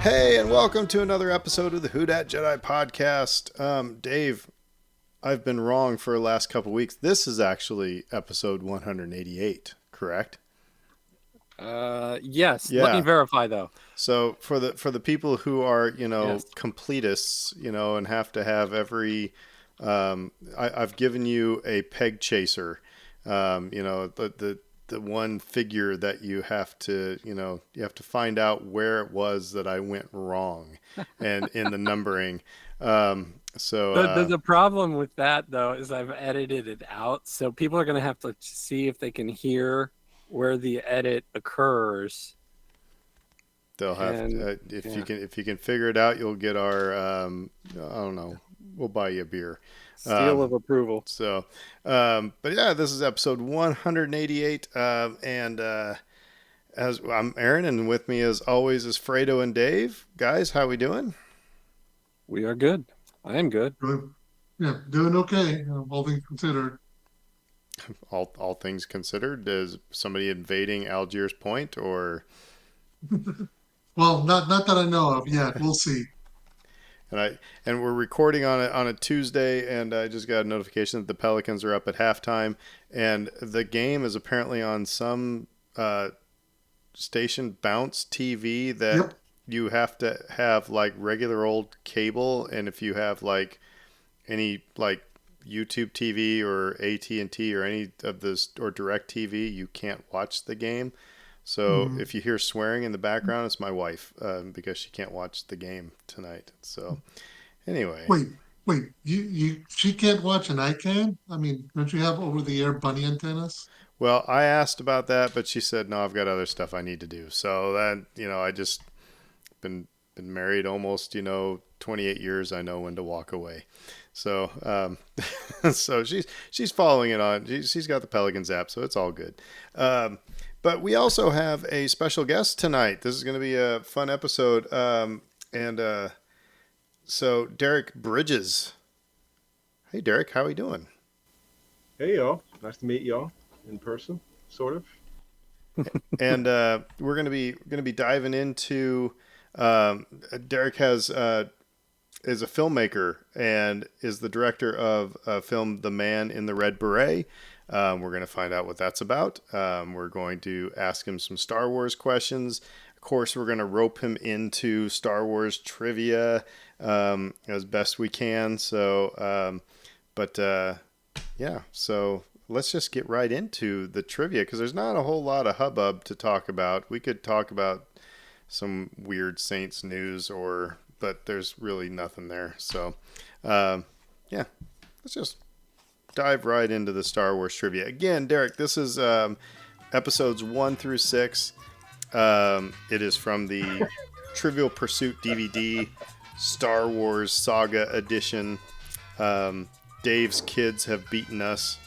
Hey, and welcome to another episode of the Who Dat Jedi podcast. Dave, I've been wrong for the last couple weeks. This is actually episode 188, correct? Yes. Let me Yeah. verify though. So for the people who are Yes. completists, and have to have every, I've given you a peg chaser, the one figure that you have to find out where it was that I went wrong, and in the numbering. So The problem with that though is I've edited it out, so people are gonna have to see if they can hear where the edit occurs. they'll have And if yeah, you can figure it out, you'll get our I don't know, we'll buy you a beer. seal Um, of approval. So, but yeah, this is episode 188. And as I'm Aaron, and with me as always is Fredo and Dave. Guys, how we doing? We are good. I am good. Good. Yeah, doing okay, all things considered. All things considered, is somebody invading Algiers Point, or Well, not that I know of yet. We'll see. and we're recording on a Tuesday, and I just got a notification that the Pelicans are up at halftime, and the game is apparently on some station bounce TV that Yep. you have to have like regular old cable, and if you have like any like YouTube TV or AT&T or any of this or Direct TV, you can't watch the game. So Mhm. if you hear swearing in the background, it's my wife, because she can't watch the game tonight. So anyway, Wait, wait. She can't watch and I can? I mean, don't you have over-the-air bunny antennas? well, I asked about that, but she said no, I've got other stuff I need to do. So that I just been married almost 28 years. I know when to walk away. So so she's following it on. She's got the Pelicans app, so it's all good. But we also have a special guest tonight. This is going to be a fun episode. And so Derek Bridges. Hey Derek, how are you doing? Hey y'all, nice to meet y'all in person, sort of. And we're gonna be diving into. Derek has is a filmmaker and is the director of a film, The Man in the Red Beret. We're going to find out what that's about. We're going to ask him some Star Wars questions. Of course, we're going to rope him into Star Wars trivia as best we can. So, yeah, so let's just get right into the trivia, because there's not a whole lot of hubbub to talk about. We could talk about some weird Saints news, but there's really nothing there. So, yeah, let's just dive right into the Star Wars trivia. Again, Derek, this is episodes 1 through 6. It is from the Trivial Pursuit DVD Star Wars Saga Edition. Dave's kids have beaten us.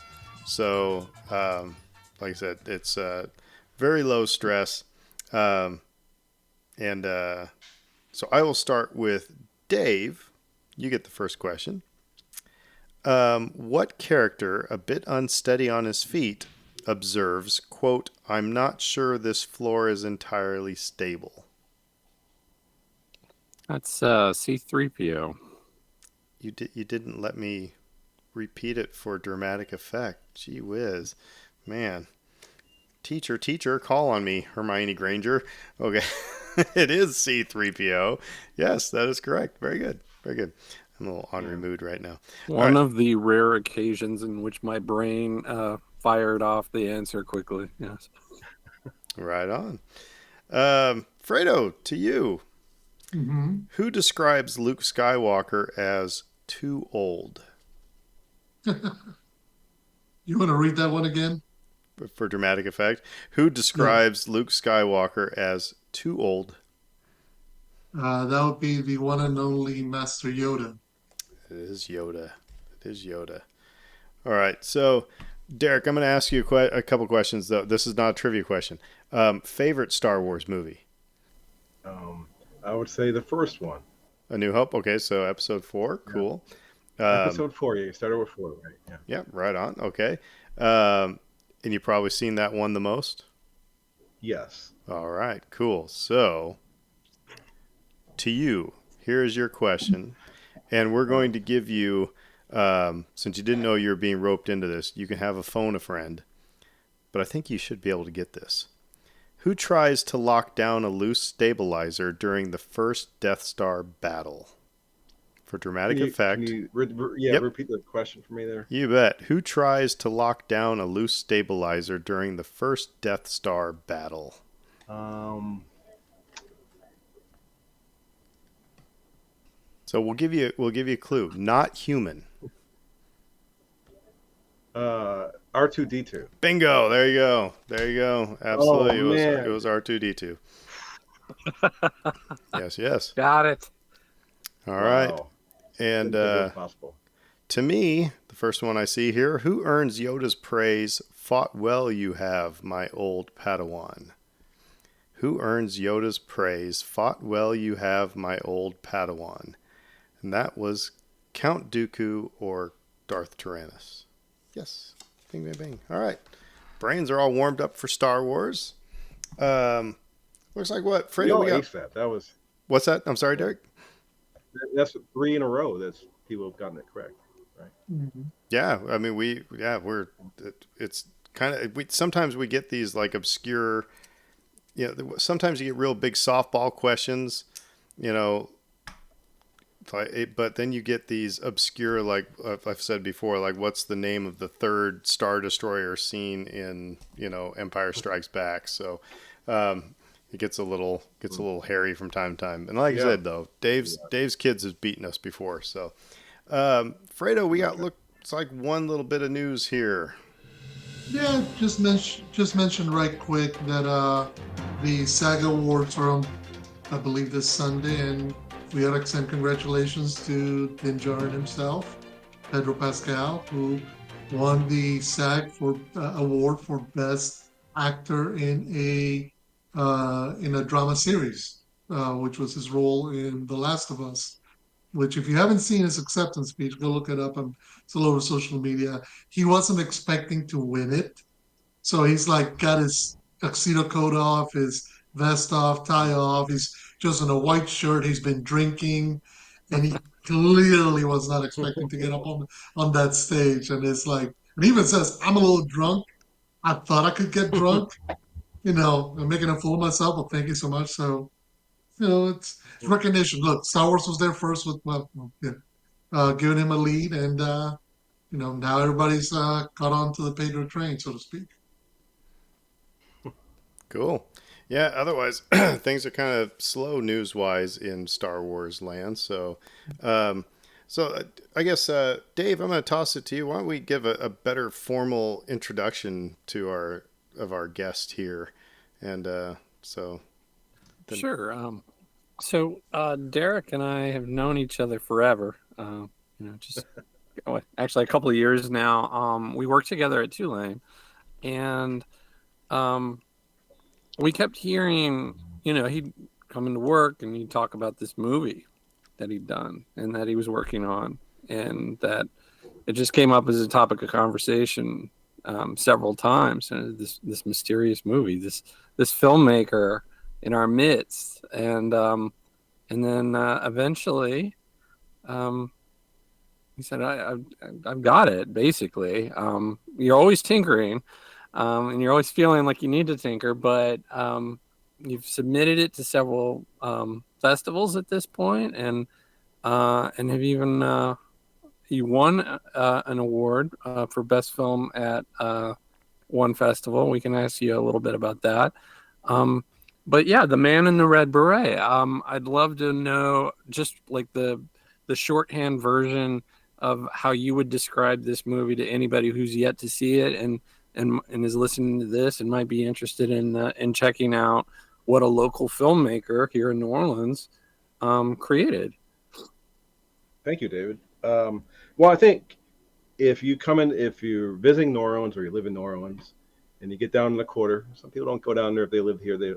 So, like I said, it's very low stress. And so I will start with Dave. You get the first question. What character, a bit unsteady on his feet, observes, quote, "I'm not sure this floor is entirely stable"? That's C3PO. You didn't let me repeat it for dramatic effect. Gee whiz. Man. Teacher, call on me, Hermione Granger. Okay. It is C3PO. Yes, that is correct. Very good. Very good. I'm a little ornery mood right now. One of the rare occasions in which my brain fired off the answer quickly. Yes. Right on. Fredo, to you. Mm-hmm. Who describes Luke Skywalker as too old? You want to read that one again? For dramatic effect. Who describes Luke Skywalker as too old? That would be the one and only Master Yoda. It is Yoda. It is Yoda. All right. So, Derek, I'm going to ask you a couple questions, though. This is not a trivia question. Favorite Star Wars movie? I would say the first one. A New Hope. Okay, so episode 4. Cool. Episode 4, yeah, you started with 4, right? Yeah. Yeah, right on. Okay. And you've probably seen that one the most? Yes. All right, cool. So, to you, here is your question, and we're going to give you, since you didn't know you were being roped into this, you can have a phone a friend, but I think you should be able to get this. Who tries to lock down a loose stabilizer during the first Death Star battle? For dramatic effect. Repeat the question for me there. You bet. Who tries to lock down a loose stabilizer during the first Death Star battle? So we'll give you a clue. Not human. R2D2. Bingo. There you go. Absolutely. Oh, it was R2D2. Yes. Got it. All right. Wow. And possible. to me, the first one I see here, who earns Yoda's praise? Fought well you have, my old Padawan. Who earns Yoda's praise? Fought well you have, my old Padawan. And that was Count Dooku or Darth Tyrannus. Yes. Bing, bing, bing. All right. Brains are all warmed up for Star Wars. Looks like what? Fredo, we got... That was... What's that? I'm sorry, Derek? That's 3 in a row that's people have gotten it correct, right? Mm-hmm. Yeah. I mean, it's kind of... sometimes we get these like obscure... sometimes you get real big softball questions, but then you get these obscure, like I've said before, like what's the name of the third Star Destroyer seen in Empire Strikes Back? So it gets a little hairy from time to time. And like I said, though, Dave's kids has beaten us before. So Fredo, we got looks like one little bit of news here. Yeah, just mention right quick that the SAG Awards are on, I believe, this Sunday, and we gotta extend congratulations to Din Djarin himself, Pedro Pascal, who won the SAG award for Best Actor in a drama series, which was his role in The Last of Us. Which, if you haven't seen his acceptance speech, go look it up. It's all over social media. He wasn't expecting to win it, so he's like got his tuxedo coat off, his vest off, tie off. He's just in a white shirt. He's been drinking, and he clearly was not expecting to get up on that stage. And it's like, and he even says, "I'm a little drunk. I thought I could get drunk. I'm making a fool of myself. But thank you so much." So, it's recognition. Look, Star Wars was there first with giving him a lead, and now everybody's caught on to the Pedro train, so to speak. Cool. Yeah, otherwise, things are kind of slow news-wise in Star Wars land. So, I guess, Dave, I'm going to toss it to you. Why don't we give a better formal introduction to our guest here? And Sure. So Derek and I have known each other forever. Just actually a couple of years now. We worked together at Tulane, and we kept hearing, he'd come into work and he'd talk about this movie that he'd done and that he was working on, and that it just came up as a topic of conversation several times. And this mysterious movie, this filmmaker in our midst, and then eventually, he said, "I've got it." Basically, you're always tinkering. And you're always feeling like you need to tinker, but you've submitted it to several festivals at this point, and have even you won an award for best film at one festival. We can ask you a little bit about that. But yeah, The Man in the Red Beret. I'd love to know just like the shorthand version of how you would describe this movie to anybody who's yet to see it and is listening to this and might be interested in checking out what a local filmmaker here in New Orleans created. Thank you, David. Well, I think if you're visiting New Orleans or you live in New Orleans and you get down in the quarter, some people don't go down there if they live here, they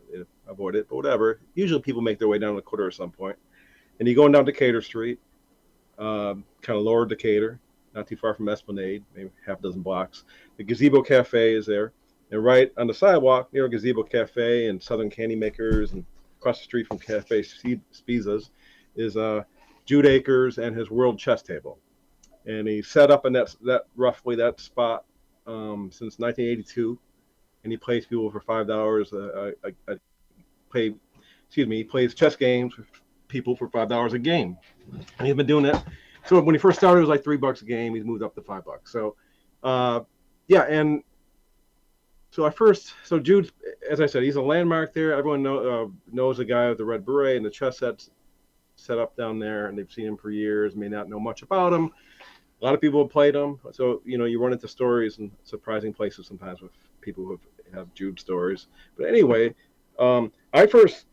avoid it, but whatever. Usually people make their way down the quarter at some point. And you're going down Decatur Street, kind of lower Decatur, not too far from Esplanade, maybe half a dozen blocks. The Gazebo Cafe is there. And right on the sidewalk near Gazebo Cafe and Southern Candy Makers and across the street from Cafe Spiza's, is Jude Akers and his World Chess Table, and he set up in roughly that spot since 1982, and he plays people for $5 he plays chess games with people for $5 a game, and he's been doing that. So when he first started, it was like $3 a game. He's moved up to $5. So, yeah, and so Jude, as I said, he's a landmark there. Everyone knows the guy with the Red Beret and the chess sets set up down there, and they've seen him for years. May not know much about him. A lot of people have played him, so you run into stories in surprising places sometimes with people who have Jude stories. But anyway, I first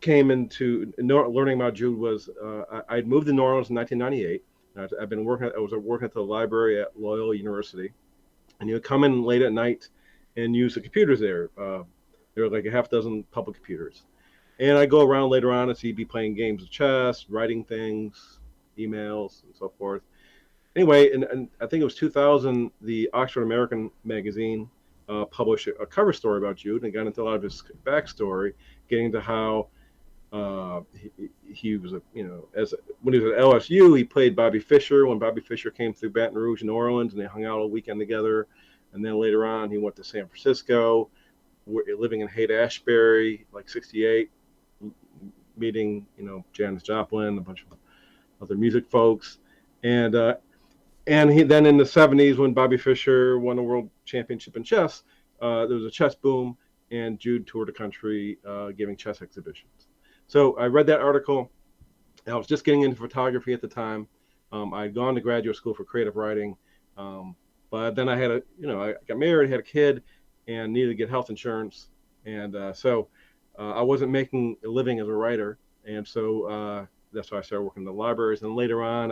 came into learning about Jude was I'd moved to New Orleans in 1998. I've been working. I was working at the library at Loyola University, and you would come in late at night and use the computers there. There were like a half dozen public computers, and I go around later on and see be playing games of chess, writing things, emails, and so forth. Anyway, and I think it was 2000, the Oxford American magazine published a cover story about Jude, and got into a lot of his backstory, getting into how he was when he was at LSU, he played Bobby Fischer when Bobby Fischer came through Baton Rouge, New Orleans, and they hung out all weekend together. And then later on, he went to San Francisco, living in Haight-Ashbury, like 68, meeting Janis Joplin, a bunch of other music folks, and he then in the 70s when Bobby Fischer won a world championship in chess, there was a chess boom, and Jude toured the country giving chess exhibitions. So I read that article. I was just getting into photography at the time. I'd gone to graduate school for creative writing, but then I got married, had a kid, and needed to get health insurance, and so I wasn't making a living as a writer, and so that's why I started working in the libraries. And later on,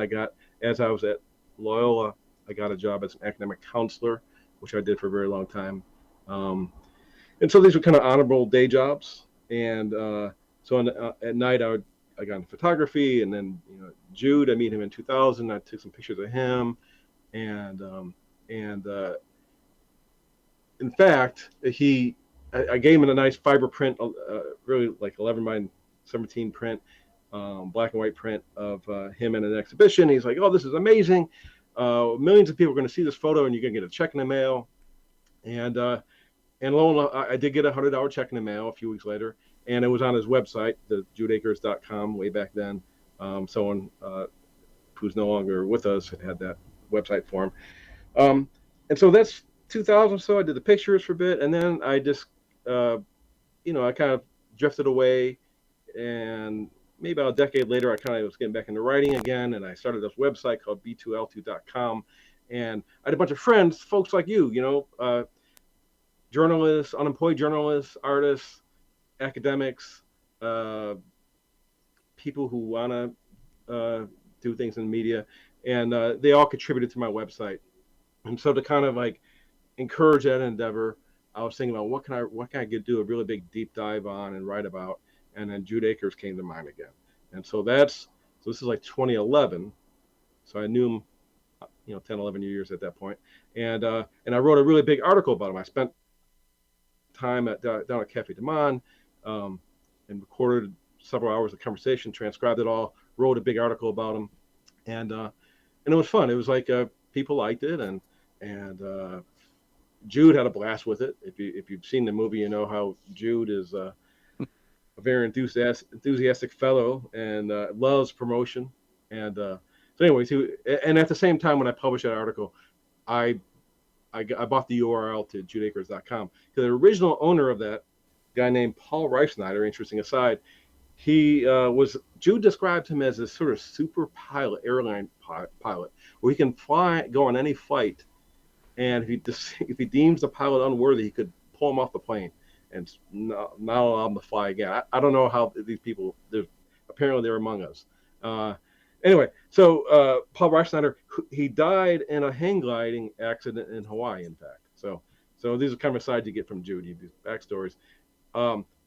as I was at Loyola, I got a job as an academic counselor, which I did for a very long time. And so these were kind of honorable day jobs. And so at night, I got into photography, and then Jude, I meet him in 2000. I took some pictures of him, and in fact, I gave him a nice fiber print, really like 11 by 17 print, black and white print of him in an exhibition. He's like, "Oh, this is amazing! Millions of people are going to see this photo, and you're going to get a check in the mail." And lo and behold, I did get a $100 check in the mail a few weeks later, and it was on his website, the judeakers.com, way back then. Someone who's no longer with us had that website for him. And so that's 2000. So I did the pictures for a bit, and then I just, I kind of drifted away. And maybe about a decade later, I kind of was getting back into writing again, and I started this website called b2l2.com. And I had a bunch of friends, folks like you, journalists, unemployed journalists, artists, academics, people who want to do things in media, and they all contributed to my website. And so to kind of like encourage that endeavor, I was thinking about what can I do a really big deep dive on and write about, and then Jude Akers came to mind again. And so this is like 2011. So I knew him, 10, 11 years at that point. And I wrote a really big article about him. I spent time down at Cafe du Monde, and recorded several hours of conversation, transcribed it all, wrote a big article about him, and it was fun. It was like people liked it, and Jude had a blast with it. If you've seen the movie, you know how Jude is a very enthusiastic fellow, and loves promotion. And so anyways, and at the same time when I published that article, I bought the URL to judeakers.com, because the original owner of that, guy named Paul Reifsnyder, interesting aside, Jude described him as a sort of super pilot, airline pilot, where he can go on any flight, and if he deems the pilot unworthy, he could pull him off the plane and not allow him to fly again. I don't know how these people, apparently they're among us. Anyway, so Paul Reifsnyder, he died in a hang gliding accident in Hawaii, in fact. So these are kind of asides you get from Jude, these backstories.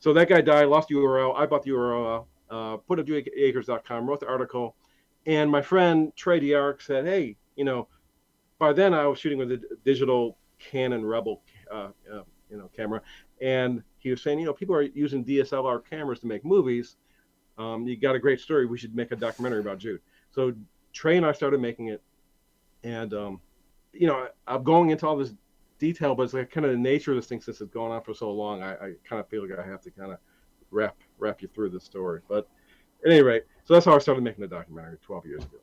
So that guy died, lost the URL. I bought the URL, put up judeakers.com, wrote the article, and my friend Trey DeArc said, "Hey, by then I was shooting with a digital Canon Rebel, camera, and he was saying, people are using DSLR cameras to make movies. You got a great story. We should make a documentary about Jude. So Trey and I started making it, and I'm going into all this detail, but it's like kind of the nature of this thing since it's going on for so long. I kind of feel like I have to kind of wrap you through the story. But at any rate, so that's how I started making the documentary 12 years ago.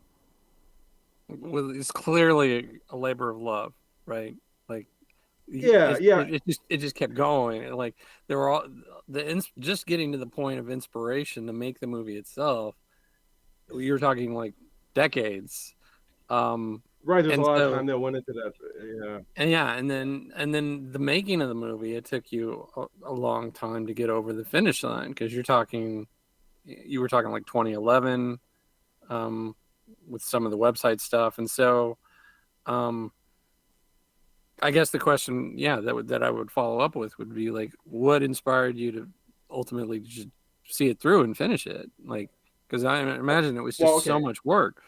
Well, it's clearly a labor of love, right? Like, Yeah. it just kept going. Like there were all just getting to the point of inspiration to make the movie itself. You're talking like decades. Right. There's a And lot of so, time that went into that. Yeah. and then the making of the movie, it took you a long time to get over the finish line, because you were talking like 2011, with some of the website stuff. And so, I guess the question, that I would follow up with would be like, what inspired you to ultimately just see it through and finish it? Like, because I imagine it was Well, just so okay. much work.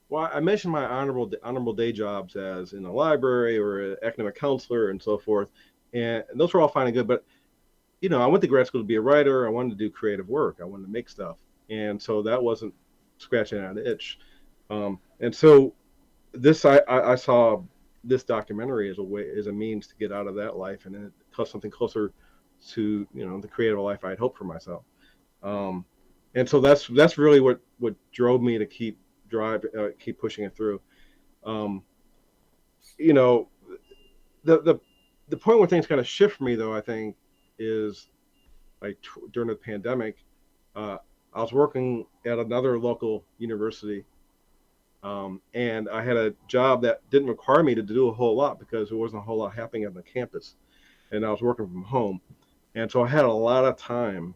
Well, I mentioned my honorable day jobs as in a library or an academic counselor and so forth, and those were all fine and good. But I went to grad school to be a writer. I wanted to do creative work. I wanted to make stuff, and so that wasn't scratching out an itch. And so I saw this documentary as a means to get out of that life and then something closer to the creative life I'd hoped for myself. And so that's really what drove me to keep pushing it through. You know, the point where things kind of shift for me, though, I think, is like during the pandemic. I was working at another local university, and I had a job that didn't require me to do a whole lot because there wasn't a whole lot happening on the campus, and I was working from home, and so I had a lot of time.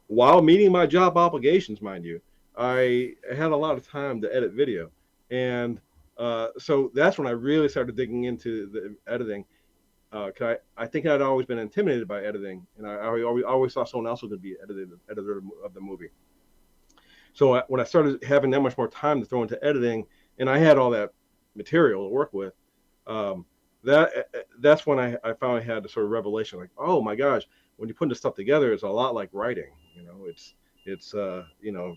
While meeting my job obligations, mind you, I had a lot of time to edit video. And so that's when I really started digging into the editing. I think I'd always been intimidated by editing, and I always thought someone else was going to be editor of the movie. So when I started having that much more time to throw into editing, and I had all that material to work with, um, that's when I finally had the sort of revelation, like, oh my gosh, when you put this stuff together, it's a lot like writing. It's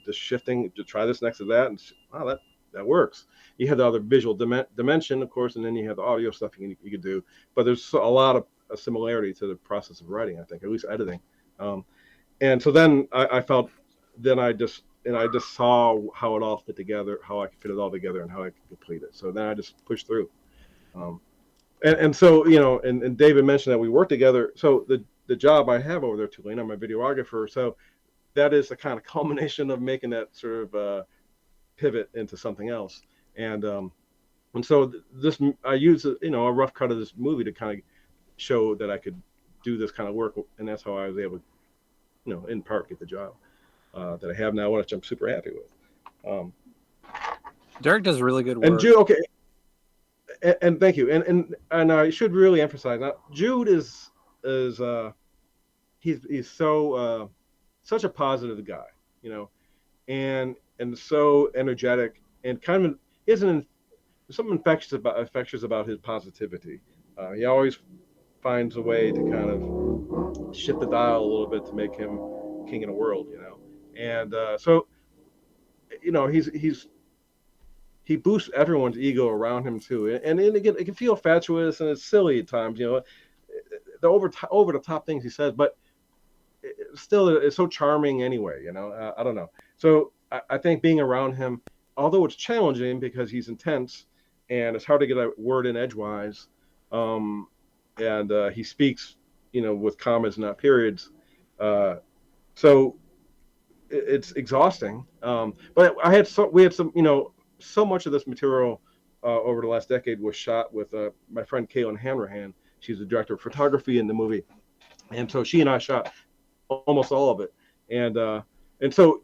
just shifting to try this next to that, and wow, that works. You have the other visual dimension, of course, and then you have the audio stuff you could do. But there's a lot of a similarity to the process of writing, I think, at least editing. And so then I felt, then I just saw how it all fit together, how I could fit it all together, and how I could complete it. So then I just pushed through. And so, and David mentioned that we work together. So the job I have over there, Tulane, I'm a videographer. So that is the kind of culmination of making that sort of pivot into something else. And so I used a rough cut of this movie to kind of show that I could do this kind of work, and that's how I was able to, in part, get the job that I have now, which I'm super happy with. Derek does really good work. And Jude, okay, and thank you. And I should really emphasize that Jude is he's so such a positive guy, and so energetic, and kind of isn't something infectious about his positivity. He always finds a way to kind of shift the dial a little bit to make him king of the world, and so he boosts everyone's ego around him too, and again, it can feel fatuous and it's silly at times, the over the top things he says, but still it's so charming anyway. I don't know. So I think being around him, although it's challenging because he's intense and it's hard to get a word in edgewise, and he speaks, with commas, not periods. So it's exhausting. But we had some, so much of this material over the last decade was shot with my friend Caitlin Hanrahan. She's the director of photography in the movie, and so she and I shot almost all of it, and so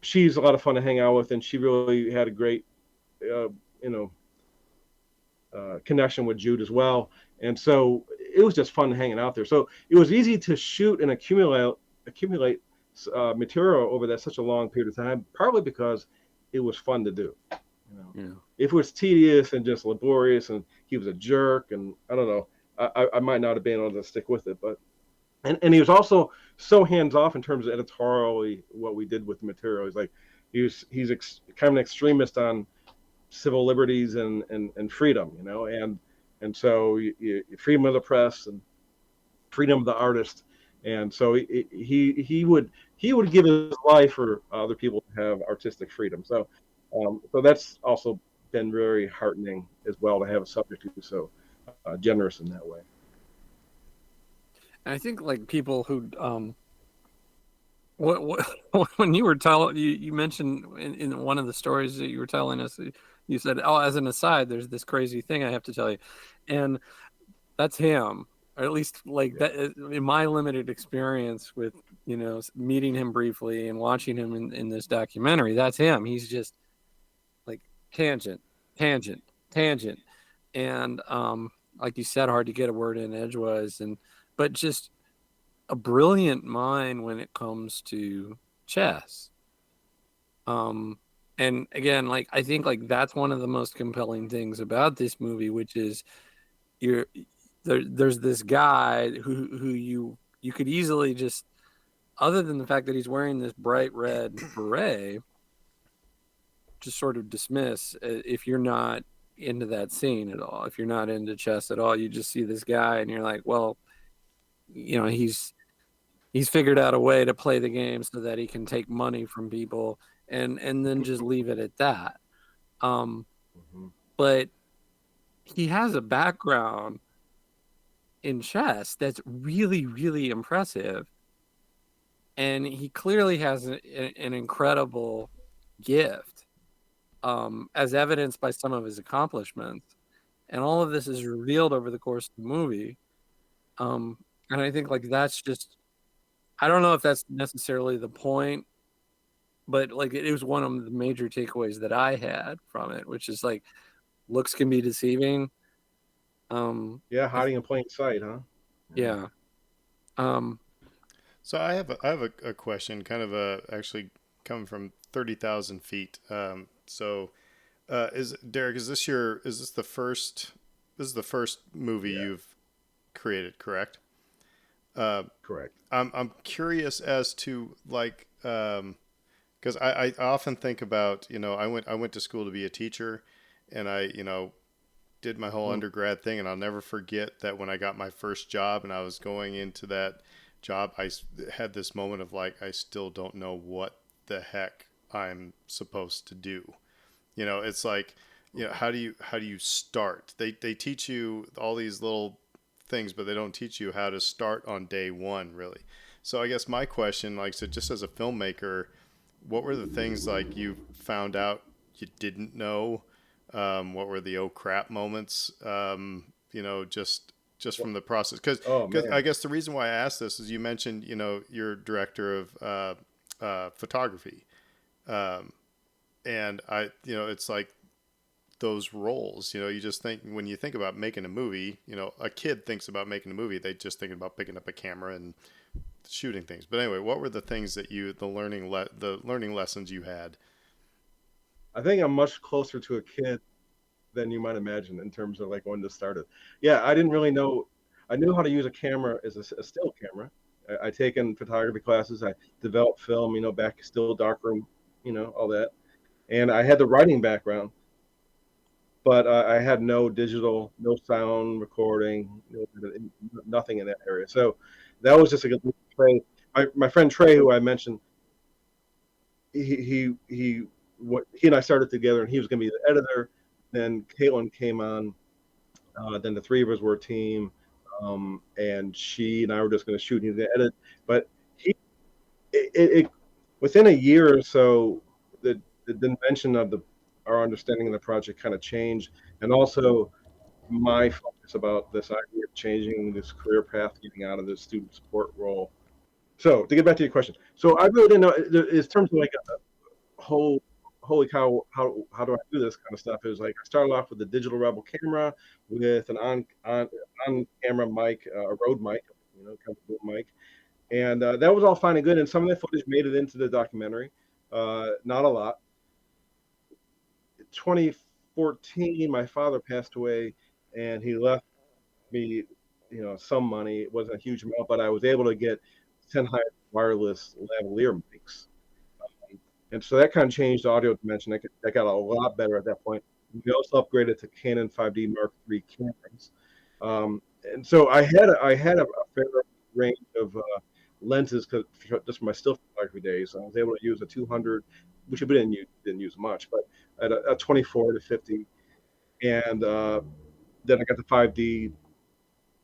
she's a lot of fun to hang out with, and she really had a great connection with Jude as well, and so it was just fun hanging out there. So it was easy to shoot and accumulate material over that such a long period of time, partly because it was fun to do. Yeah. If it was tedious and just laborious and he was a jerk and I don't know, I might not have been able to stick with it, but and he was also so hands off in terms of editorially what we did with the material. He's like kind of an extremist on civil liberties and freedom, and so freedom of the press and freedom of the artist, and so he would give his life for other people to have artistic freedom. So that's also been very heartening as well to have a subject who's so generous in that way. And I think like people who when you were telling you mentioned in one of the stories that you were telling us, you said, oh, as an aside, there's this crazy thing I have to tell you, and that's him, or at least like that in my limited experience with meeting him briefly and watching him in this documentary. That's him. He's just like tangent, tangent, tangent, and like you said, hard to get a word in edgewise, but just a brilliant mind when it comes to chess. Um, and again, like I think like that's one of the most compelling things about this movie, which is you're there's this guy who you could easily just, other than the fact that he's wearing this bright red beret, just sort of dismiss if you're not into that scene at all. If you're not into chess at all, you just see this guy and you're like, well, he's figured out a way to play the game so that he can take money from people and then just leave it at that. Mm-hmm. But he has a background in chess that's really, really impressive. And he clearly has an incredible gift, as evidenced by some of his accomplishments. And all of this is revealed over the course of the movie. And I think like that's just, I don't know if that's necessarily the point, but like it was one of the major takeaways that I had from it, which is like looks can be deceiving. Yeah, hiding in plain sight, huh? Yeah. Um, So I have a question, kind of actually coming from 30,000 feet. Is Derek? Is this the first? This is the first movie Yeah, you've created, correct? Uh, correct. I'm curious as to like because I often think about I went to school to be a teacher, and I did my whole Mm. undergrad thing, and I'll never forget that when I got my first job and I was going into that job, had this moment of like, I still don't know what the heck I'm supposed to do. It's like, how do you start? They teach you all these little things, but they don't teach you how to start on day one, really. So I guess my question, like I said, just as a filmmaker, what were the things like you found out you didn't know? What were the oh crap moments? Just from the process, because Oh I man. guess the reason why I asked this is you mentioned you're director of photography, um, and it's like those roles. You just think when you think about making a movie, a kid thinks about making a movie, they just thinking about picking up a camera and shooting things. But anyway, what were the things that the learning lessons you had? I think I'm much closer to a kid than you might imagine in terms of like when this started. Yeah, I didn't really know. I knew how to use a camera as a still camera. I taken photography classes. I developed film, back still darkroom, all that. And I had the writing background, but I had no digital, no sound recording, nothing in that area. So that was just a good Trey. My friend Trey, who I mentioned, he and I started together, and he was going to be the editor. Then Caitlin came on. Then the three of us were a team, and she and I were just going to shoot. He was going to edit, but he it within a year or so, the dimension of our understanding of the project kind of changed, and also my focus about this idea of changing this career path, getting out of this student support role. So to get back to your question, so I really didn't know in terms of like whole holy cow, how do I do this kind of stuff? It was like I started off with a digital rebel camera with an on camera mic, a Rode mic, kind of mic, and that was all fine and good. And some of the footage made it into the documentary, not a lot. 2014, my father passed away, and he left me some money. It wasn't a huge amount, but I was able to get Sennheiser wireless lavalier mics. And so that kind of changed the audio dimension. That got a lot better at that point. We also upgraded to Canon 5D Mark III cameras. And so I had a fair range of lenses just for my still photography days. I was able to use a 200, which we didn't use much, but at a 24 to 50, and then I got the 5D,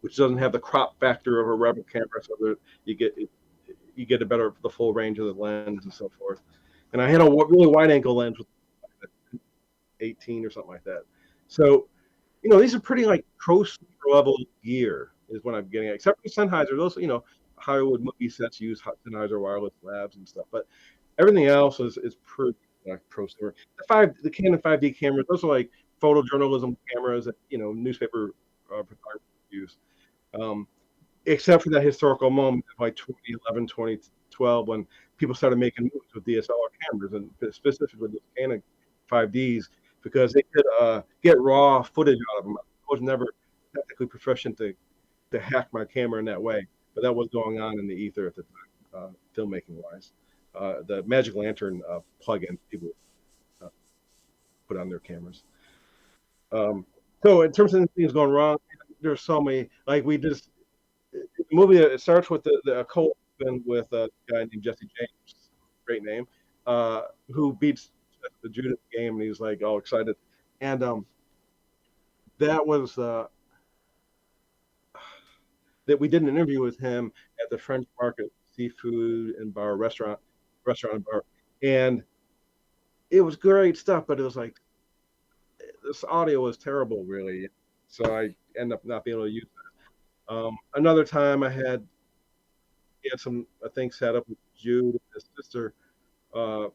which doesn't have the crop factor of a Rebel camera, so that you get the full range of the lens and so forth. And I had a really wide angle lens with 18 or something like that. So these are pretty like pro level gear is what I'm getting at. Except for Sennheiser, those Hollywood movie sets use Sennheiser wireless labs and stuff, but everything else is pretty pro. The Canon 5D cameras, those are like photojournalism cameras that newspaper photographers use. Um, except for that historical moment of like 2011, 2012, when people started making movies with DSLR cameras, and specifically the Canon 5Ds, because they could get raw footage out of them. I was never technically proficient to hack my camera in that way, but that was going on in the ether at the time, filmmaking wise. The Magic Lantern plugin people uh, put on their cameras. So in terms of things going wrong, there's so many. Like we just the movie, it starts with the cold open with a guy named Jesse James, great name, who beats the Judas game, and he's like all excited. And that was that we did an interview with him at the French Market Seafood and Bar restaurant and bar, and it was great stuff. But it was like this audio was terrible, really. So I ended up not being able to use it. Another time he had some things set up with Jude and his sister uh,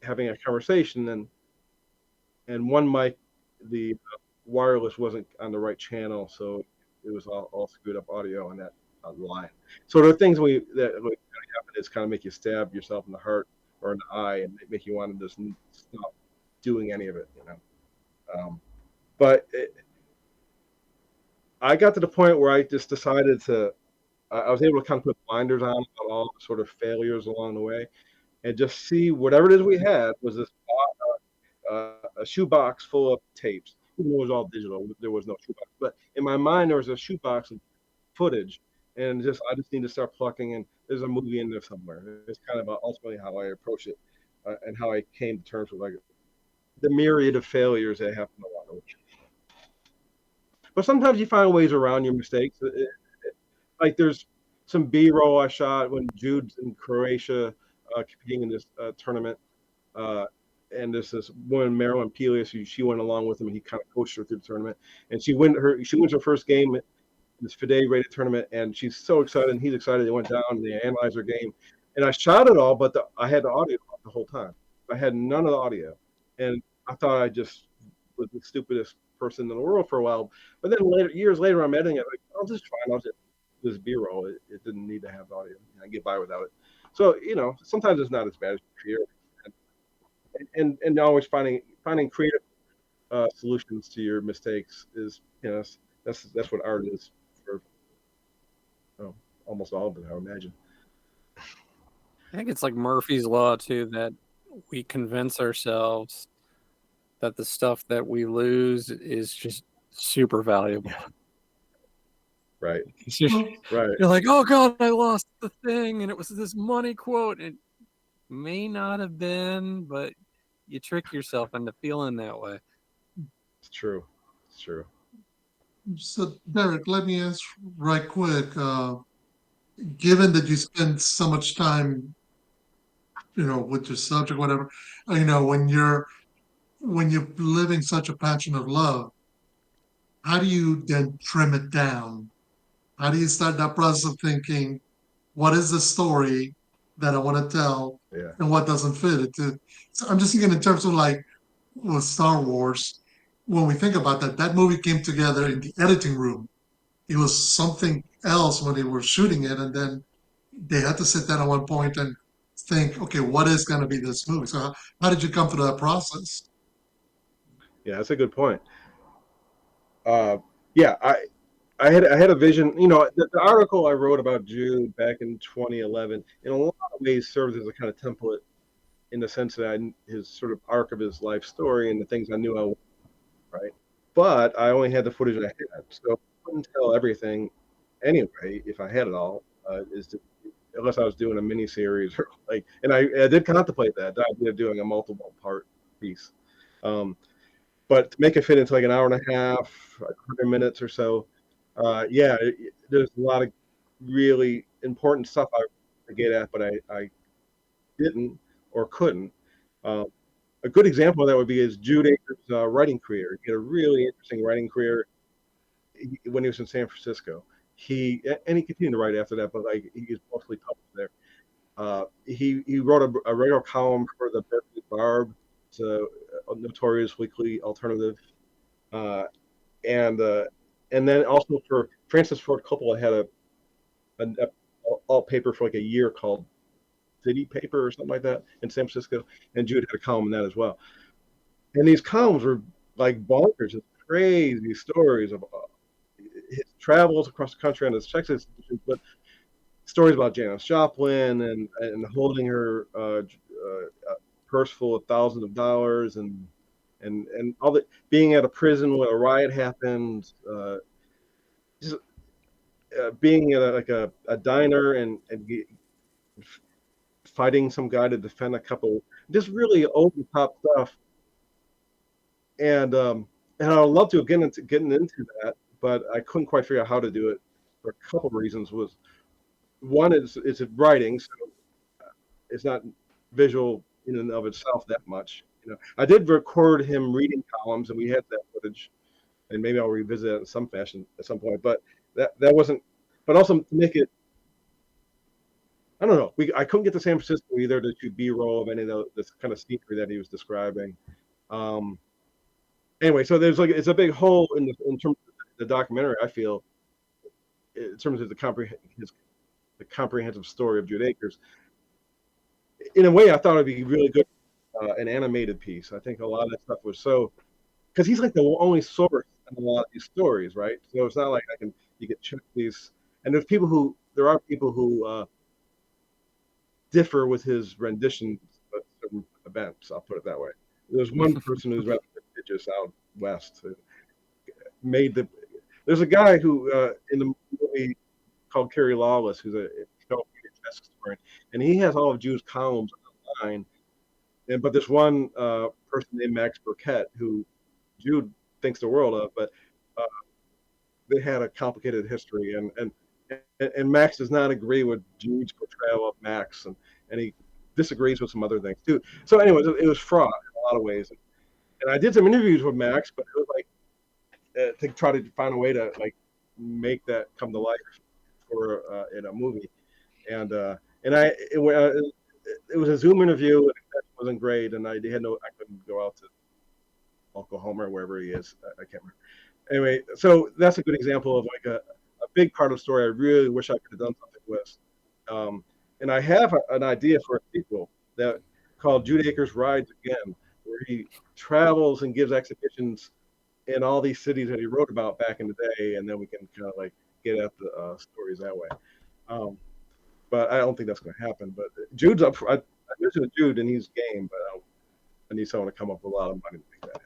having a conversation, and one mic, the wireless wasn't on the right channel, so it was all screwed up audio on that line. So there are things that happen is kind of make you stab yourself in the heart or in the eye and make you want to just stop doing any of it. But I got to the point where I just decided I was able to kind of put blinders on about all the sort of failures along the way and just see whatever it is we had was this a shoebox full of tapes. Even though it was all digital, there was no shoebox. But in my mind, there was a shoebox of footage, and I just need to start plucking. And there's a movie in there somewhere. It's kind of ultimately how I approach it, and how I came to terms with like the myriad of failures that happen along the way. But sometimes you find ways around your mistakes. Like there's some B-roll I shot when Jude's in Croatia competing in this tournament. Uh, and there's this woman, Marilyn Pelias, she went along with him, and he kind of coached her through the tournament. And she wins her first game in this FIDE rated tournament, and she's so excited, and he's excited. They went down, and they analyzed her game. And I shot it all, but I had the audio off the whole time. I had none of the audio. And I thought I just was the stupidest person in the world for a while. But then years later, I'm editing it, like, I'll just fine. I'll just this B-roll. It didn't need to have audio. I get by without it. So, sometimes it's not as bad as you fear. And always finding creative solutions to your mistakes is that's what art is for almost all of it, I imagine. I think it's like Murphy's Law too, that we convince ourselves that the stuff that we lose is just super valuable. Right. Right. You're like, oh God, I lost the thing, and it was this money quote. It may not have been, but you trick yourself into feeling that way. It's true. So, Derek, let me ask right quick. Given that you spend so much time, with your subject, whatever, when you're living such a passion of love, how do you then trim it down? How do you start that process of thinking, what is the story that I want to tell, Yeah. and what doesn't fit it? So I'm just thinking in terms of like with Star Wars, when we think about that movie came together in the editing room. It was something else when they were shooting it, and then they had to sit down at one point and think, okay, what is going to be this movie? So how did you come through that process? Yeah, that's a good point. Yeah, I had a vision. The article I wrote about Jude back in 2011, in a lot of ways, serves as a kind of template in the sense that his sort of arc of his life story and the things I knew I wanted, right. But I only had the footage I had, so I couldn't tell everything anyway. If I had it all, unless I was doing a mini series or like, and I did contemplate that the idea of doing a multiple part piece. Um, but to make it fit into like an hour and a half, 100 minutes or so, yeah, there's a lot of really important stuff I to get at, but I didn't or couldn't. Um, a good example of that would be his Jude Akers writing career. He had a really interesting writing career when he was in San Francisco. He continued to write after that, but like he was mostly published there. He wrote a regular column for the Berkeley Barb, it's a notorious weekly alternative, uh, and uh, and then also for Francis Ford Coppola had a alt paper for like a year called City Paper or something like that in San Francisco, and Jude had a column in that as well. And these columns were like bonkers, just crazy stories of his travels across the country on his sex institutions, but stories about Janis Joplin and holding her purse full of thousands of dollars and all that, being at a prison when a riot happened, just being at a diner and fighting some guy to defend a couple, just really over the top stuff. And I'd love to get into getting into that, but I couldn't quite figure out how to do it for a couple of reasons. Was one is it's writing, so it's not visual in and of itself that much. I did record him reading columns, and we had that footage, and maybe I'll revisit it in some fashion at some point. But that wasn't. But also to make it, I don't know. I couldn't get to San Francisco either to shoot B-roll of any of this kind of scenery that he was describing. Um, anyway, so there's like it's a big hole in terms of the documentary. I feel in terms of the comprehensive story of Jude Akers. In a way, I thought it'd be really good an animated piece. I think a lot of that stuff was so because he's like the only source in a lot of these stories, right? So it's not like you can check these. And there are people who differ with his renditions of certain events. I'll put it that way. There's one person who's rather prestigious out west who made the. There's a guy who in the movie called Kerry Lawless, who's a desk historian, and he has all of Jude's columns online. But there's one person named Max Burkett who Jude thinks the world of, but uh, they had a complicated history, and Max does not agree with Jude's portrayal of Max, and he disagrees with some other things too. So, anyways, it was fraught in a lot of ways, and I did some interviews with Max, but it was like to try to find a way to like make that come to life for in a movie, and it was a Zoom interview, and it wasn't great, and I couldn't go out to Oklahoma or wherever he is. I can't remember. Anyway, so that's a good example of like a big part of the story I really wish I could have done something with. And I have an idea for a sequel that called Jude Akers Rides Again, where he travels and gives exhibitions in all these cities that he wrote about back in the day, and then we can kind of like get at the stories that way. Um, but I don't think that's going to happen. But Jude's up. I mentioned Jude, and he's game, but I need someone to come up with a lot of money to make that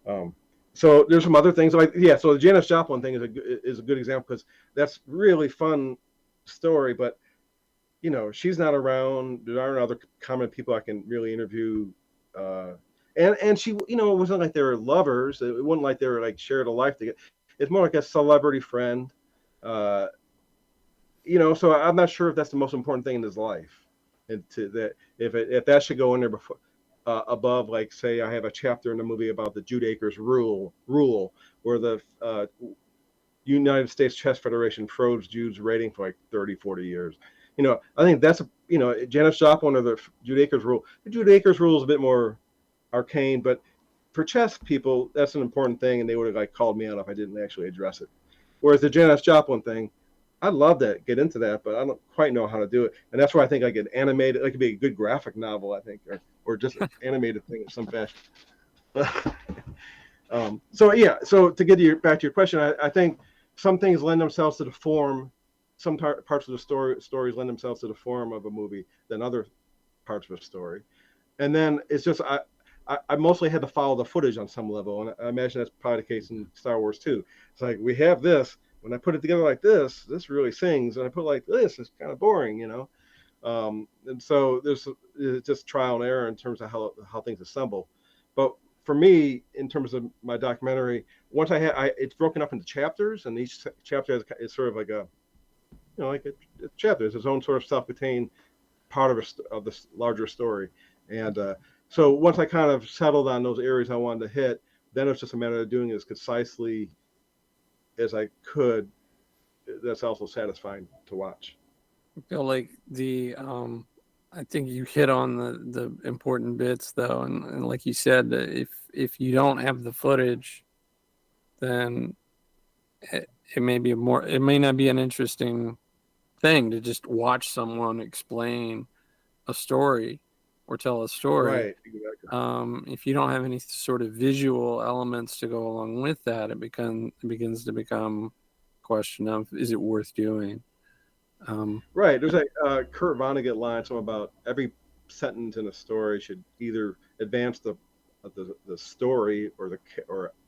happen. So there's some other things like so the Janis Joplin thing is a good example because that's really fun story, but she's not around. There aren't other common people I can really interview, and she it wasn't like they were lovers. It wasn't like they were like shared a life together. It's more like a celebrity friend, so I'm not sure if that's the most important thing in his life, and to that if that should go in there before. Above, like, say, I have a chapter in the movie about the Jude Akers rule, where the United States Chess Federation froze Jude's rating for like 30, 40 years. I think that's Janis Joplin or the Jude Akers rule. The Jude Akers rule is a bit more arcane, but for chess people, that's an important thing, and they would have like called me out if I didn't actually address it. Whereas the Janis Joplin thing, I'd love to get into that, but I don't quite know how to do it, and that's why I think I could animate it. It could be a good graphic novel, I think, or just an animated thing in some fashion. So yeah, so to get back to your question, I think some things lend themselves to the form. Some parts of the stories lend themselves to the form of a movie than other parts of a story. And then it's just I mostly had to follow the footage on some level, and I imagine that's probably the case in Star Wars too. It's like we have this. When I put it together like this really sings, and I put it like this, it's kind of boring, you know. And so there's it's just trial and error in terms of how things assemble. But for me, in terms of my documentary, once it's broken up into chapters, and each chapter is sort of like a chapter. It's its own sort of self-contained part of this larger story. And so once I kind of settled on those areas I wanted to hit, then it's just a matter of doing it as concisely as I could. That's also satisfying to watch. I feel like I think you hit on the important bits though, and like you said, that if you don't have the footage, then it may be it may not be an interesting thing to just watch someone explain a story or tell a story. Right. Exactly. If you don't have any sort of visual elements to go along with that, it begins to become a question of, is it worth doing? Right. There's a Kurt Vonnegut line, something about every sentence in a story should either advance the story or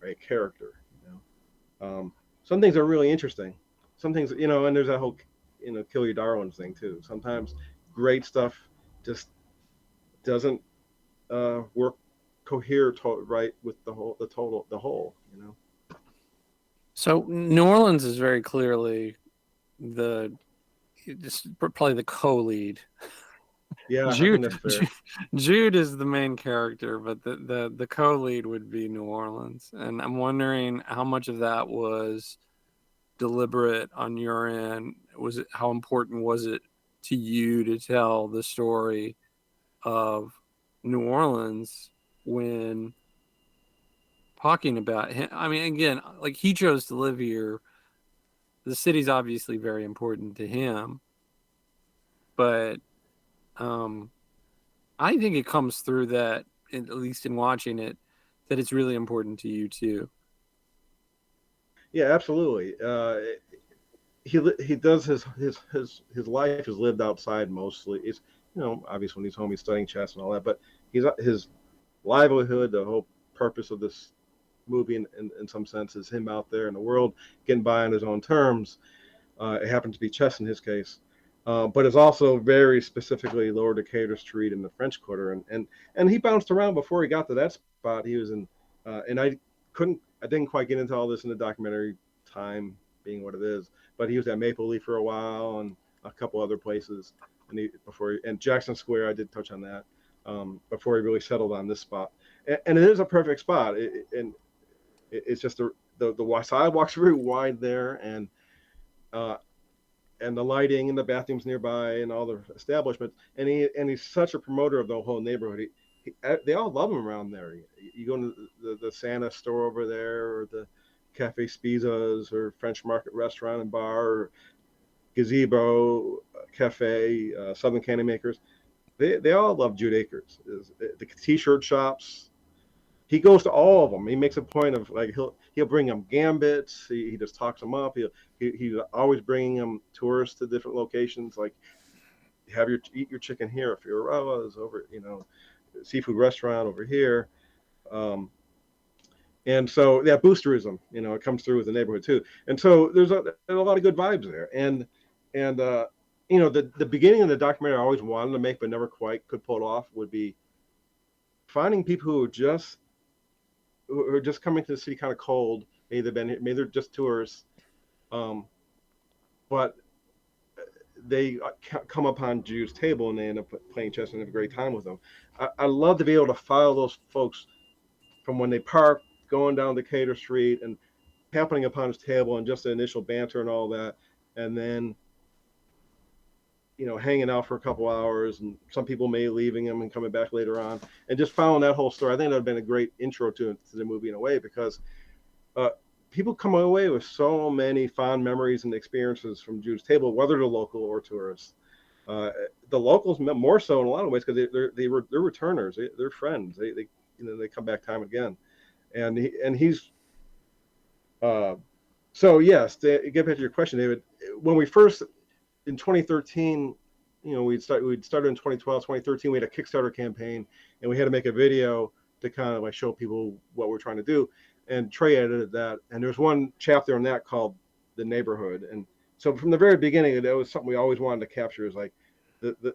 a character. You know, some things are really interesting. Some things, you know, and there's that whole kill your darlings thing too. Sometimes great stuff just doesn't work right with the whole. You know. So New Orleans is very clearly the probably the co-lead. Yeah, I think Jude, that's fair. Jude is the main character, but the co-lead would be New Orleans, and I'm wondering how much of that was deliberate on your end. How important was it to you to tell the story of New Orleans when talking about him? I mean, again, like, he chose to live here. The city's obviously very important to him, but um, I think it comes through that, at least in watching it, that it's really important to you too. Yeah, absolutely. He does his life is lived outside mostly. It's obviously when he's home he's studying chess and all that, but his livelihood, the whole purpose of this movie in some sense is him out there in the world getting by on his own terms. It happens to be chess in his case, but it's also very specifically Lower Decatur Street in the French Quarter, and he bounced around before he got to that spot. He was in, and I didn't quite get into all this in the documentary, time being what it is, but he was at Maple Leaf for a while and a couple other places, and Jackson Square I did touch on that before he really settled on this spot, and it is a perfect spot, it's just the sidewalks are very wide there, uh, and the lighting and the bathrooms nearby and all the establishments. And he's such a promoter of the whole neighborhood. They all love him around there. You go to the Santa store over there, or the Cafe Spiza's, or French Market Restaurant and Bar, or Gazebo Cafe, Southern Candy Makers. They all love Jude Akers. The T-shirt shops, he goes to all of them. He makes a point of, like, he'll bring them gambits. He just talks them up. He's always bringing them tourists to different locations. Like, eat your chicken here if you're over, seafood restaurant over here. Um, and so that boosterism, it comes through with the neighborhood too. And so there's a lot of good vibes there. And the beginning of the documentary I always wanted to make but never quite could pull it off would be finding people who are just coming to the city kind of cold. Maybe they're just tourists, but they come upon Jude's table and they end up playing chess and have a great time with them. I love to be able to follow those folks from when they park, going down Decatur Street, and happening upon his table and just the initial banter and all that, and then hanging out for a couple hours, and some people may leaving him and coming back later on, and just following that whole story. I think that would have been a great intro to the movie in a way, because people come away with so many fond memories and experiences from Jude's table, whether they're local or tourists. The locals more so in a lot of ways, because they're returners, they're friends. They come back time and again, and he's so yes, to get back to your question, David, when we first in 2013, we'd started in 2012, 2013, we had a Kickstarter campaign, and we had to make a video to kind of like show people what we're trying to do. And Trey edited that, and there's one chapter in that called The Neighborhood. And so from the very beginning, that was something we always wanted to capture, is like the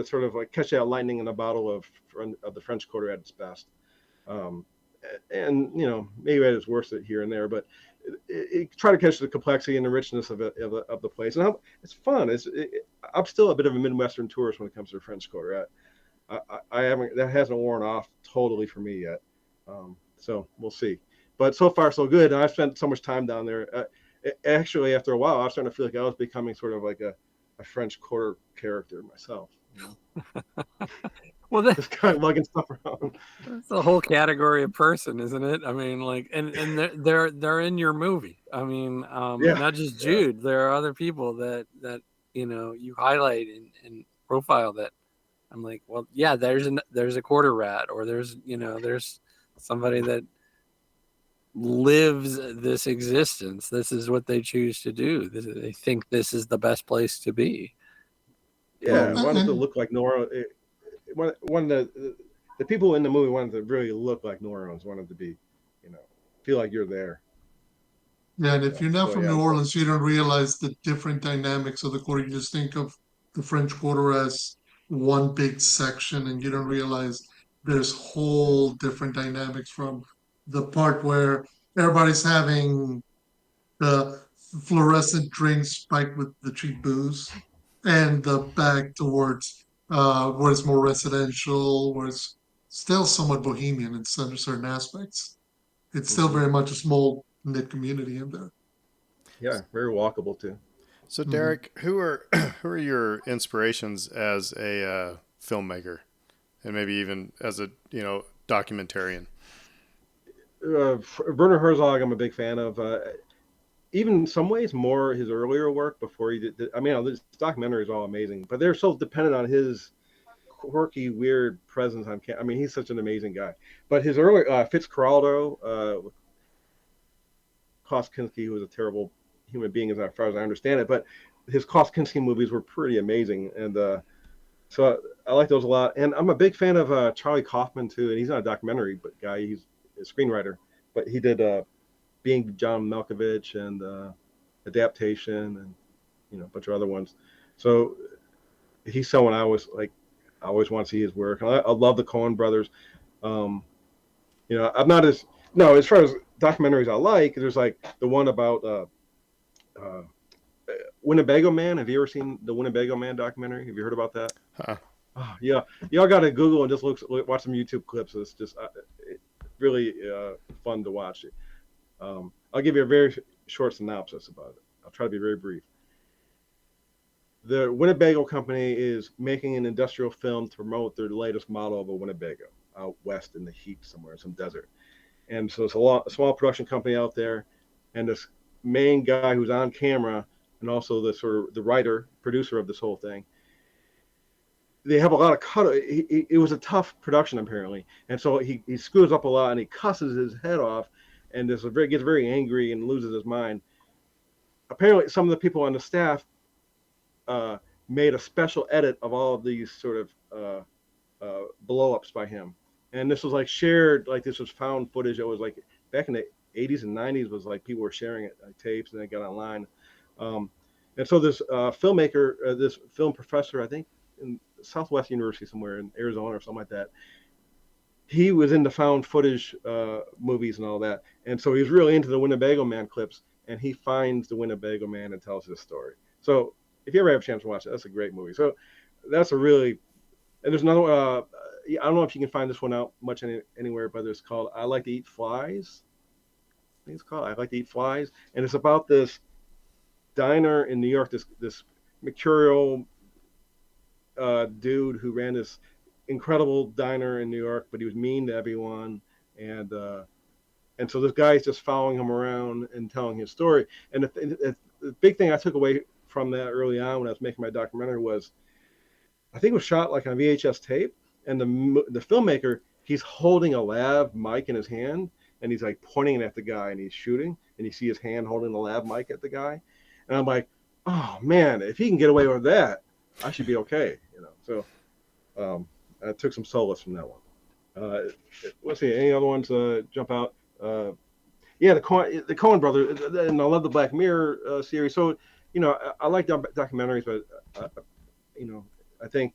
sort of like catch that lightning in a bottle of the French Quarter at its best. Um, and maybe at its worst here and there, but it try to catch the complexity and the richness of the place. And it's fun. I'm still a bit of a Midwestern tourist when it comes to the French Quarter. I haven't, that hasn't worn off totally for me yet. So we'll see. But so far so good. And I've spent so much time down there. Actually, after a while, I was starting to feel like I was becoming sort of like a French Quarter character myself. Well, just kind of lugging stuff around. That's a whole category of person, isn't it? I mean, like, and they're in your movie. I mean, not just Jude. There are other people that you highlight and profile that. I'm like, well, yeah, there's a quarter rat, or there's somebody that lives this existence. This is what they choose to do. They think this is the best place to be. Yeah, wanted to look like Nora. One of the people in the movie wanted to really look like New Orleans. Wanted to be, feel like you're there. Yeah, and if you're not from New Orleans, you don't realize the different dynamics of the quarter. You just think of the French Quarter as one big section, and you don't realize there's whole different dynamics, from the part where everybody's having the fluorescent drinks spiked with the cheap booze, and the back towards where it's more residential, where it's still somewhat bohemian in certain aspects. It's still very much a small knit community in there. Yeah, very walkable too. So Derek, who are your inspirations as a filmmaker, and maybe even as a documentarian? Werner Herzog, I'm a big fan of. Even in some ways, more his earlier work before he did. I mean, this documentary is all amazing, but they're so dependent on his quirky, weird presence on camera. I mean, he's such an amazing guy. But his earlier Fitzcarraldo, Klaus Kinski, who was a terrible human being as far as I understand it, but his Klaus Kinski movies were pretty amazing, and so I like those a lot. And I'm a big fan of Charlie Kaufman too, and he's not a documentary guy; he's a screenwriter, but he did Being John Malkovich and Adaptation, and a bunch of other ones. So he's someone I always want to see his work. And I love the Coen brothers. I'm not as far as documentaries I like. There's like the one about Winnebago Man. Have you ever seen the Winnebago Man documentary? Have you heard about that? Oh, yeah, y'all got to Google and just watch some YouTube clips. It's just really fun to watch. I'll give you a very short synopsis about it. I'll try to be very brief. The Winnebago company is making an industrial film to promote their latest model of a Winnebago out west in the heat somewhere in some desert. And so it's a small production company out there, and this main guy who's on camera and also the writer, producer of this whole thing, they have a lot of it was a tough production apparently, and so he screws up a lot and he cusses his head off, and gets very angry and loses his mind. Apparently, some of the people on the staff made a special edit of all of these sort of blow-ups by him, and this was like shared, like this was found footage that was like back in the 80s and 90s, was like people were sharing it, like tapes, and they got online. And so this filmmaker, this film professor, I think in Southwest University somewhere in Arizona or something like that, he was into found footage movies and all that, and so he's really into the Winnebago Man clips, and he finds the Winnebago Man and tells his story. So if you ever have a chance to watch it, that's a great movie. So that's and there's another I don't know if you can find this one out much anywhere, but it's called I Like to Eat Flies. I think it's called I Like to Eat Flies, and it's about this diner in New York, this mercurial dude who ran this incredible diner in New York, but he was mean to everyone, and so this guy's just following him around and telling his story. And the big thing I took away from that early on when I was making my documentary was, I think it was shot like on VHS tape, and the filmmaker, he's holding a lav mic in his hand, and he's like pointing it at the guy, and he's shooting, and you see his hand holding the lav mic at the guy, and I'm like, oh man, if he can get away with that, I should be okay, you know. So I took some solace from that one. Let's see, any other ones jump out? Yeah, the Coen brothers, and I love the Black Mirror series. So, you know, I like documentaries, but you know, I think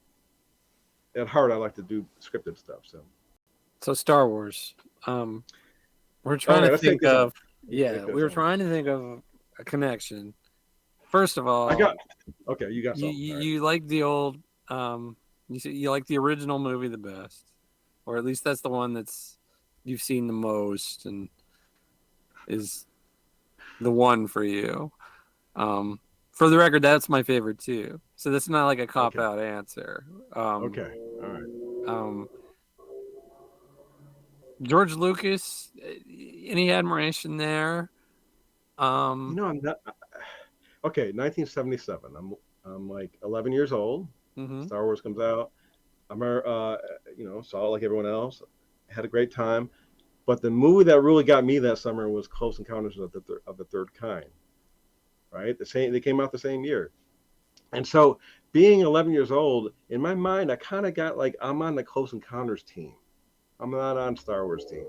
at heart I like to do scripted stuff. So Star Wars. We're All trying right, to let's take think this of one. yeah, we were trying to think of a connection. First of all, I got okay. You got you something. you, All right. you like the old you say you like the original movie the best, or at least that's the one that's you've seen the most and is the one for you. For the record, that's my favorite too. So that's not like a cop out answer. Okay. All right. Um, George Lucas, any admiration there? You know, I'm not. Okay, 1977. I'm like 11 years old. Mhm. Star Wars comes out. I'm you know, saw it like everyone else. Had a great time. But the movie that really got me that summer was Close Encounters of the Third Kind. Right? They came out the same year. And so, being 11 years old, in my mind, I kind of got like I'm on the Close Encounters team. I'm not on Star Wars team.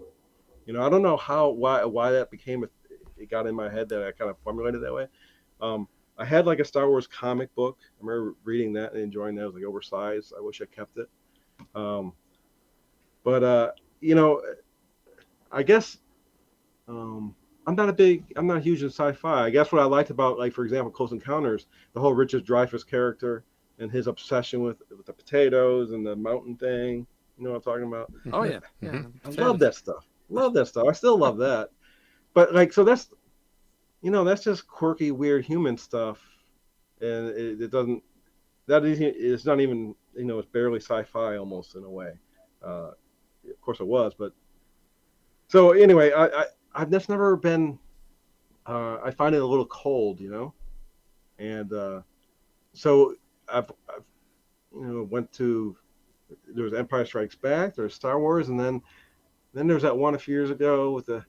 You know, I don't know why that became it got in my head that I kind of formulated that way. Um, I had like a Star Wars comic book. I remember reading that and enjoying that. It was like oversized. I wish I kept it. Um, but you know, I guess I'm not huge in sci-fi. I guess what I liked about, like, for example, Close Encounters, the whole Richard Dreyfuss character and his obsession with the potatoes and the mountain thing. You know what I'm talking about? Oh yeah, yeah. Mhm. I love that stuff. Love that stuff. I still love that. But like, so that's, you know, that's just quirky, weird human stuff, and it doesn't. That is, it's not even, you know, it's barely sci-fi almost in a way. Of course it was, but so anyway, I've just never been. I find it a little cold, you know, and so I've you know went to there was Empire Strikes Back, there's Star Wars, and then there's that one a few years ago with the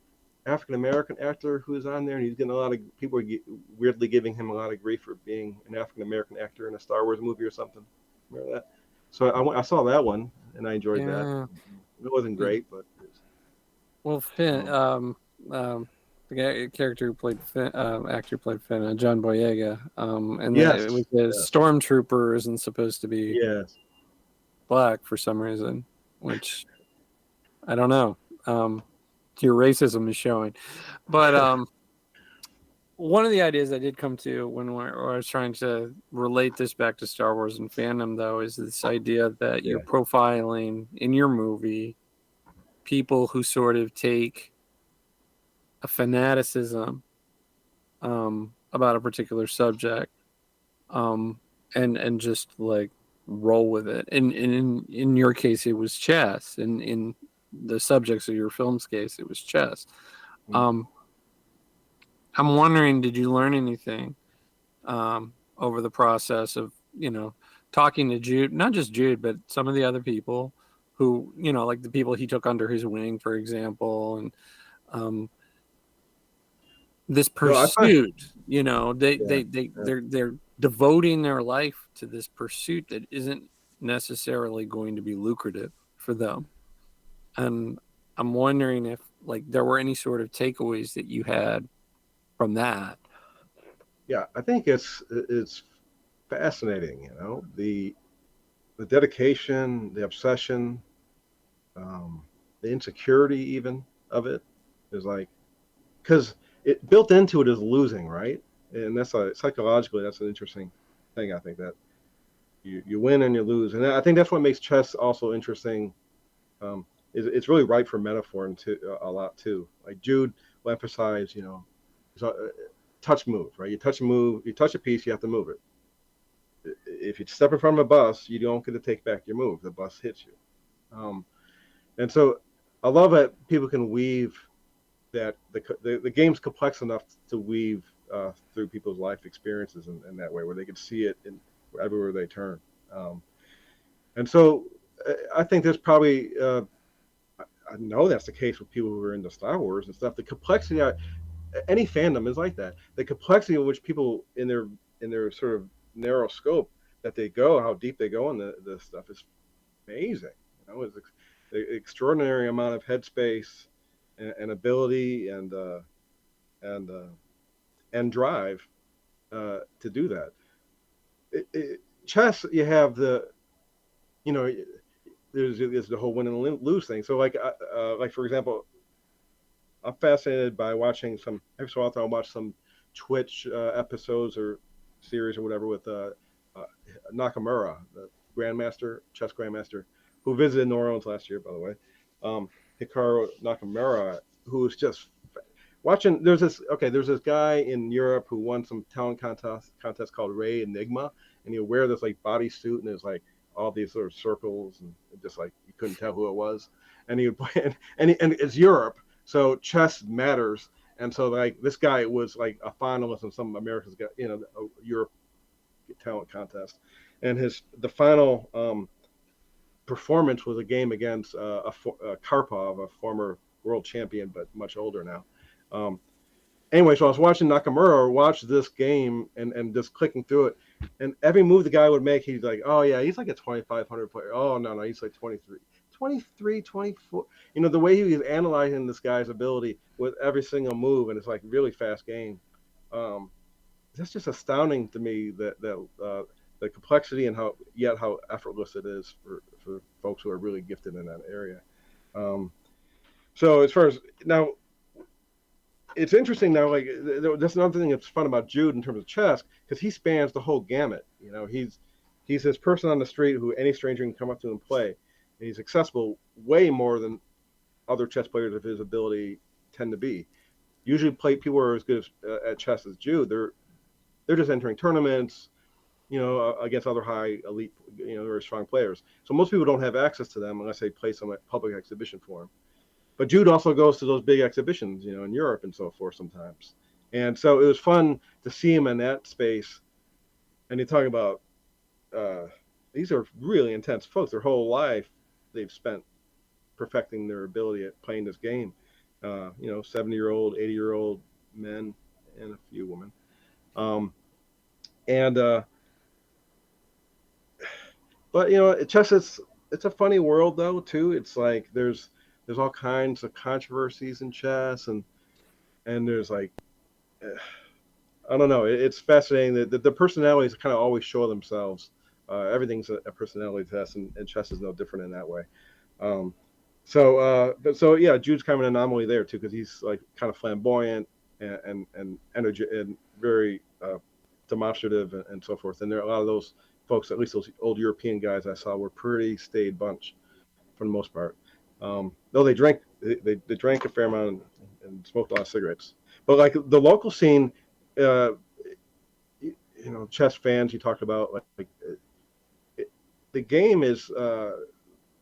African American actor who's on there, and he's getting a lot of people are weirdly giving him a lot of grief for being an African American actor in a Star Wars movie or something. Remember that? So I saw that one and I enjoyed that. Yeah. It wasn't great, but Well, Finn, um, the character who played Finn, actor who played Finn, John Boyega, and it was yes, the yes, stormtrooper isn't supposed to be yes. black for some reason, which I don't know. Your racism is showing, but one of the ideas I did come to when I was trying to relate this back to Star Wars and fandom, though, is this idea that you're Yeah, profiling in your movie people who sort of take a fanaticism about a particular subject, and just like roll with it. And in your case, it was chess. And in the subjects of your film's case, it was chess. mm. Um, I'm wondering, did you learn anything over the process of talking to Jude, not just Jude, but some of the other people who like the people he took under his wing, for example, and um, this No, I find pursuit, yeah, yeah. they're devoting their life to this pursuit that isn't necessarily going to be lucrative for them. And I'm wondering if like there were any sort of takeaways that you had from that. Yeah, I think it's fascinating, you know, the dedication, the obsession, um, the insecurity even of it is like because it built into it is losing, right? And that's psychologically that's an interesting thing. I think that you win and you lose, and I think that's what makes chess also interesting. It's really ripe for metaphor and a lot too. Like Jude will emphasize, you know, so, touch move, right? You touch a move, you touch a piece, you have to move it. If you step in front of a bus, you don't get to take back your move. The bus hits you. Um, and so I love that people can weave that the game's complex enough to weave through people's life experiences in that way, where they can see it in everywhere they turn. And so I think there's probably I know that's the case with people who are into Star Wars and stuff. The complexity, any fandom is like that. The complexity in which people in their sort of narrow scope that they go, how deep they go in the stuff is amazing. It's the extraordinary amount of headspace and ability and and drive to do that. Chess, you have you know, there's the whole win and lose thing. So like for example, I'm fascinated by watching some. Every so often, I'll watch some Twitch episodes or series or whatever with Nakamura, the grandmaster, chess grandmaster, who visited New Orleans last year, by the way. Hikaru Nakamura, who is just watching. There's this guy in Europe who won some talent contest called Ray Enigma, and he'll wear this like bodysuit and there's like all these sort of circles and just like you couldn't tell who it was, and he would play and it's Europe, so chess matters, and so like this guy was like a finalist in some America's got Europe talent contest, and the final performance was a game against Karpov, a former world champion but much older now. Anyway, so I was watching Nakamura watch this game and just clicking through it. And every move the guy would make, he's like, oh, yeah, he's like a 2,500 player. Oh, no, he's like 23, 24. The way he was analyzing this guy's ability with every single move, and it's like really fast game. That's just astounding to me that the complexity and how effortless it is for folks who are really gifted in that area. So as far as now, it's interesting now. Like that's another thing that's fun about Jude in terms of chess, because he spans the whole gamut. He's this person on the street who any stranger can come up to and play. And he's accessible way more than other chess players of his ability tend to be. Usually, people who are as good at chess as Jude, they're just entering tournaments, against other high elite, very strong players. So most people don't have access to them unless they play some public exhibition for them. But Jude also goes to those big exhibitions, in Europe and so forth sometimes. And so it was fun to see him in that space. And you're talking about these are really intense folks. Their whole life they've spent perfecting their ability at playing this game. 70-year-old, 80-year-old men and a few women. But chess it's a funny world though too. It's like there's all kinds of controversies in chess, and there's like I don't know. It's fascinating that the personalities kind of always show themselves. Everything's a personality test, and chess is no different in that way. So yeah, Jude's kind of an anomaly there too, because he's like kind of flamboyant and energy and very demonstrative and so forth. And there are a lot of those folks, at least those old European guys I saw, were pretty staid bunch for the most part. Though they drank a fair amount and smoked a lot of cigarettes. But like the local scene, chess fans you talked about, the game is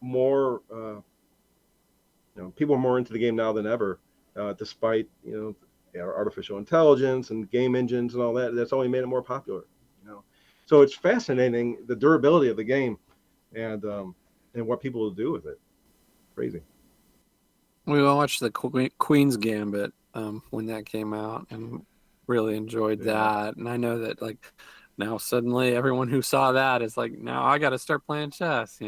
more. People are more into the game now than ever, despite artificial intelligence and game engines and all that. That's only made it more popular. So it's fascinating the durability of the game, and what people will do with it. Crazy. We watched the Queen's Gambit when that came out, and really enjoyed that. And I know that now suddenly everyone who saw that is like, now I got to start playing chess.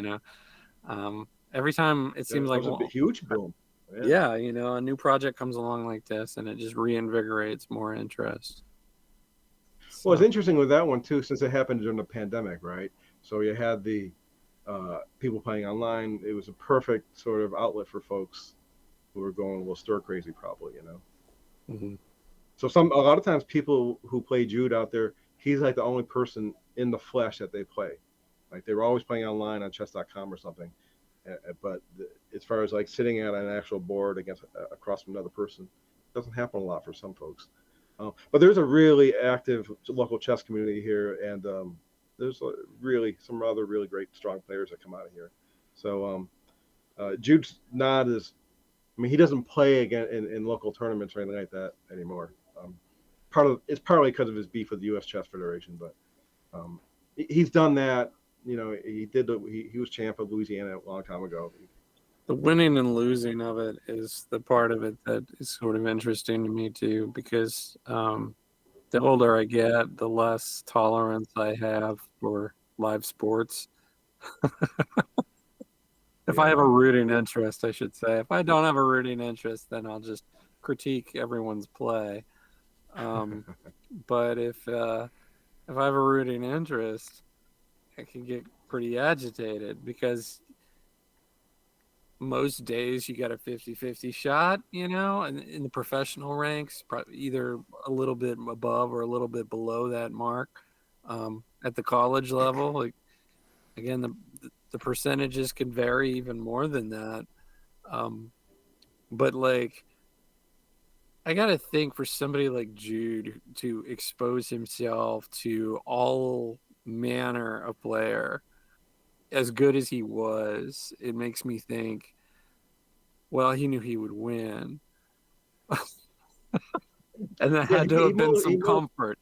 Every time it seems like a huge boom. Yeah, a new project comes along like this, and it just reinvigorates more interest. Well, it's interesting with that one too, since it happened during the pandemic, right? So you had the people playing online. It was a perfect sort of outlet for folks who were going a little stir crazy, probably, Mm-hmm. So a lot of times people who play Jude out there, he's like the only person in the flesh that they play. Like they were always playing online on chess.com or something. But as far as like sitting at an actual board across from another person, it doesn't happen a lot for some folks. But there's a really active local chess community here, and there's really some other really great strong players that come out of here. So Jude's not as, he doesn't play again in local tournaments or anything like that anymore. It's partly because of his beef with the U.S. Chess Federation, but he's done that. He did. He was champ of Louisiana a long time ago. The winning and losing of it is the part of it that is sort of interesting to me too, because the older I get, the less tolerance I have for live sports. If I Yeah. have a rooting interest, I should say. If I don't have a rooting interest, then I'll just critique everyone's play. Um, but if I have a rooting interest, I can get pretty agitated because most days you got a 50-50 shot, and in the professional ranks, either a little bit above or a little bit below that mark. At the college level, like again, the percentages can vary even more than that. Um, but like I gotta think for somebody like Jude to expose himself to all manner of player, as good as he was, it makes me think, well, he knew he would win. And that Yeah, had to have been some comfort.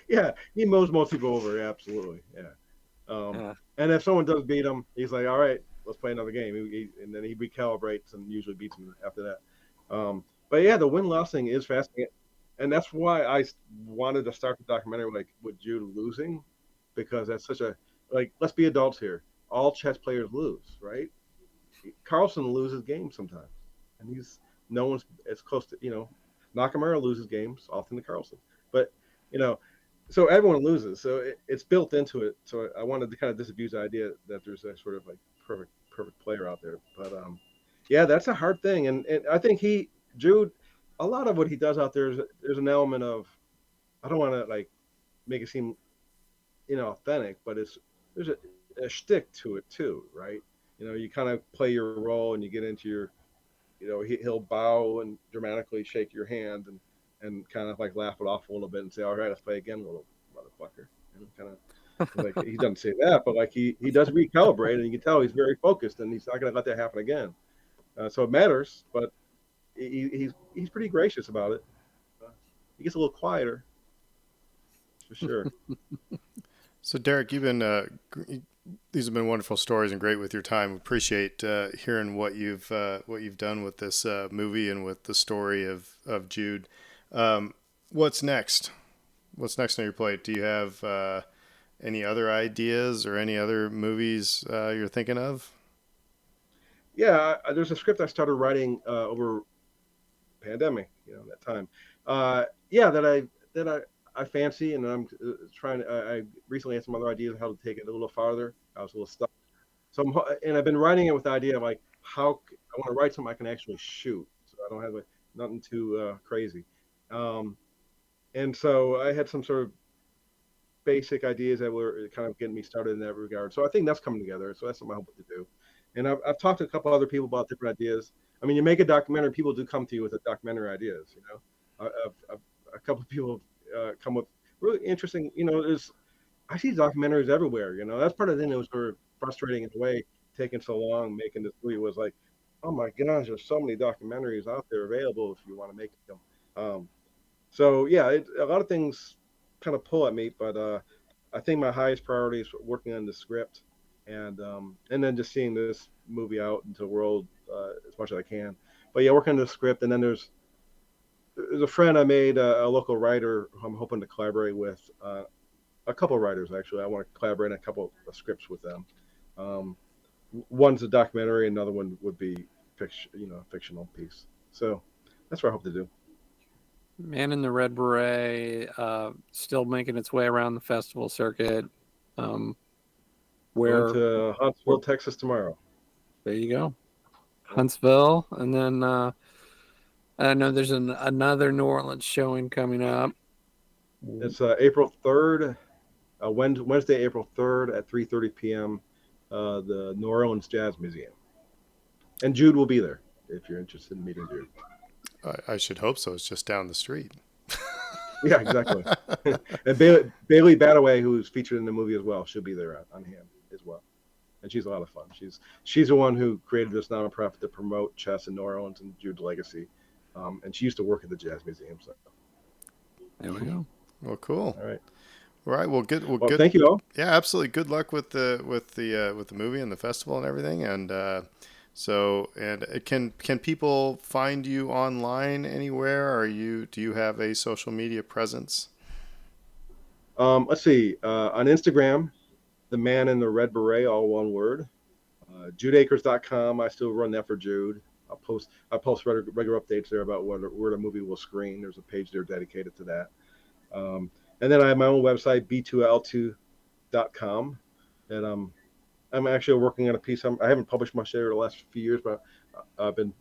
yeah, he mows most people over. Yeah, absolutely. Yeah. Yeah. And if someone does beat him, he's like, all right, let's play another game. And then he recalibrates and usually beats him after that. But yeah, the win loss thing is fascinating. And that's why I wanted to start the documentary like with Jude losing, because that's such a, like, let's be adults here. All chess players lose, right? Carlsen loses games sometimes. And no one's as close to, Nakamura loses games often to Carlsen. But, you know, so everyone loses. So it's built into it. So I wanted to kind of disabuse the idea that there's a sort of like perfect player out there. But yeah, that's a hard thing. And I think Jude, a lot of what he does out there is there's an element of, I don't want to like make it seem inauthentic, but there's a shtick to it too, right? You kind of play your role and you get into your, he'll bow and dramatically shake your hand and kind of like laugh it off a little bit and say, all right, let's play again, little motherfucker. Kind of like he doesn't say that, but like he does recalibrate, and you can tell he's very focused, and he's not going to let that happen again. So it matters, but he's pretty gracious about it. He gets a little quieter, for sure. So, Derek, these have been wonderful stories and great with your time. Appreciate hearing what you've done with this movie and with the story of Jude. What's next? What's next on your plate? Do you have any other ideas or any other movies you're thinking of? Yeah, there's a script I started writing over pandemic, that time. Yeah, that I fancy, and I'm trying. I recently had some other ideas of how to take it a little farther. I was a little stuck, so and I've been writing it with the idea of like how I want to write something I can actually shoot, so I don't have like nothing too crazy. Um, and so I had some sort of basic ideas that were kind of getting me started in that regard. So I think that's coming together. So that's something I hope to do. And I've talked to a couple other people about different ideas. I mean, you make a documentary, people do come to you with a documentary ideas. A couple of people come with really interesting. I see documentaries everywhere. That's part of the thing that was sort of frustrating in a way, taking so long making this movie was like, oh my gosh, there's so many documentaries out there available if you want to make them. So yeah, a lot of things kind of pull at me, but I think my highest priority is working on the script, and then just seeing this movie out into the world as much as I can. But yeah, working on the script, and then there's a friend I made, a local writer who I'm hoping to collaborate with. A couple of writers actually. I want to collaborate on a couple of scripts with them. Um, One's a documentary, another one would be fictional piece. So that's what I hope to do. Man in the Red Beret, still making its way around the festival circuit. Um, Going where, to where Huntsville, Texas tomorrow. there you go, Huntsville, and then I know there's another New Orleans showing coming up. It's April 3rd, Wednesday, April 3rd at 3:30 p.m. The New Orleans Jazz Museum, and Jude will be there if you're interested in meeting Jude. I should hope so. It's just down the street. Yeah, exactly. And Bailey Badaway, who's featured in the movie as well, she'll be there on hand as well, and she's a lot of fun. She's the one who created this nonprofit to promote chess in New Orleans and Jude's legacy, and she used to work at the Jazz Museum. So There we go. Well, cool. all right. All right. Well, good. Well, Well, good. thank you all. Yeah, absolutely. Good luck with the movie and the festival and everything. And can people find you online anywhere? Do you have a social media presence? Let's see. On Instagram, the man in the red beret, all one word. JudeAkers.com. I still run that for Jude. I post regular updates there about where the movie will screen. There's a page there dedicated to that. And then I have my own website, b2l2.com, that I'm actually working on a piece. I haven't published much there the last few years, but I've been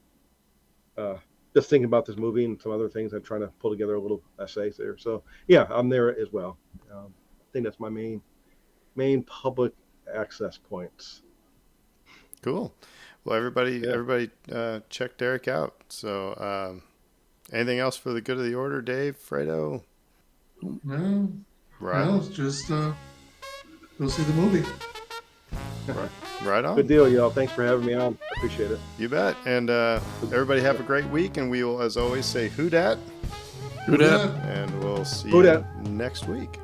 just thinking about this movie and some other things. I'm trying to pull together a little essays there. So yeah, I'm there as well. I think that's my main public access points. Cool. Well, Yeah. everybody, check Derek out. So, anything else for the good of the order, Dave, Fredo? No, Right, no, it's just go see the movie. right on. Good deal, y'all. Thanks for having me on. I appreciate it. You bet. And everybody have a great week. And we will, as always, say who dat, Who dat? and we'll see Who you dat? next week.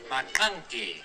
McConkey.